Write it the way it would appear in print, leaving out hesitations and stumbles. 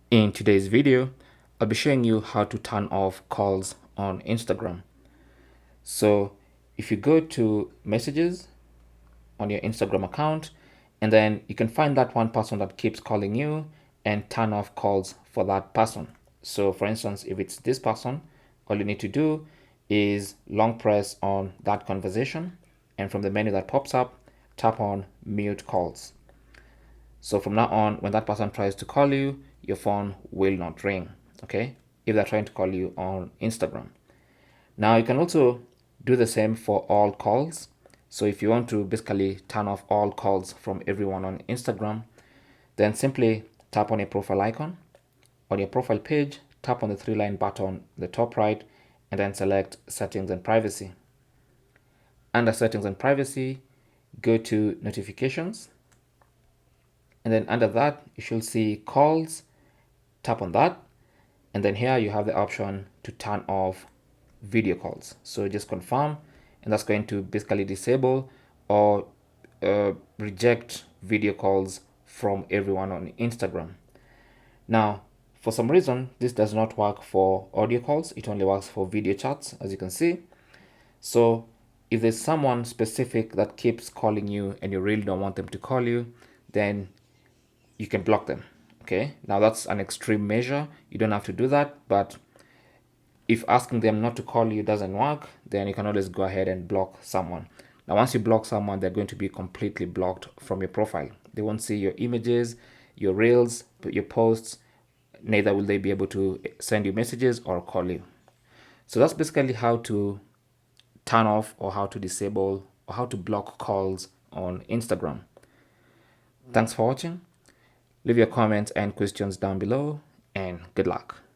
In today's video, I'll be showing you how to turn off calls on Instagram. So if you go to messages on your Instagram account, and then you can find that one person that keeps calling you and turn off calls for that person. So for instance, if it's this person, all you need to do is long press on that conversation, and from the menu that pops up, tap on mute calls. So from now on, when that person tries to call you, your phone will not ring, okay? If they're trying to call you on Instagram. Now you can also do the same for all calls. So if you want to basically turn off all calls from everyone on Instagram, then simply tap on your profile icon. On your profile page, tap on the three-line button on the top right, and then select Settings and Privacy. Under Settings and Privacy, go to Notifications, and then under that you should see calls. Tap on that, and then here you have the option to turn off video calls. So just confirm, and that's going to basically disable or reject video calls from everyone on Instagram. Now, for some reason, this does not work for audio calls. It only works for video chats, as you can see. So if there's someone specific that keeps calling you and you really don't want them to call you, then you can block them. Okay, now that's an extreme measure. You don't have to do that, but if asking them not to call you doesn't work, then you can always go ahead and block someone. Now, once you block someone, they're going to be completely blocked from your profile. They won't see your images, your reels, your posts, neither will they be able to send you messages or call you. So that's basically how to turn off or how to disable or how to block calls on Instagram. Thanks for watching. Leave your comments and questions down below, and good luck.